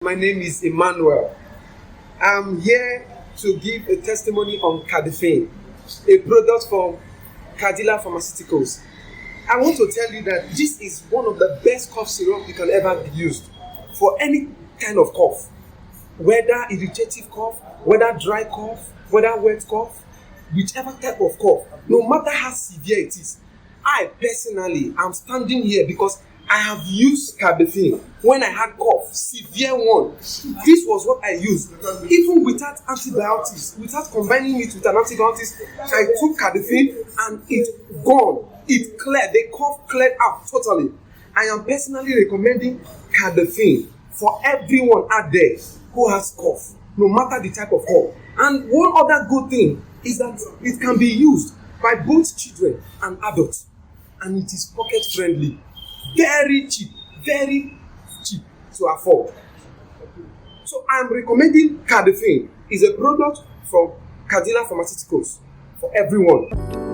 My name is Emmanuel. I'm here to give a testimony on Cardifen, a product from Cadila Pharmaceuticals. I want to tell you that this is one of the best cough syrup you can ever use for any kind of cough, whether irritative cough, whether dry cough, whether wet cough, whichever type of cough, no matter how severe it is. I personally am standing here because I have used Cardifen when I had cough, severe one. This was what I used. Even without antibiotics, without combining it with an antibiotics, I took Cardifen and it gone. It cleared. The cough cleared out totally. I am personally recommending Cardifen for everyone out there who has cough, no matter the type of cough. And one other good thing is that it can be used by both children and adults. And it is pocket friendly. Very cheap to afford. So I'm recommending Cardifen. It's a product from Cadila Pharmaceuticals for everyone.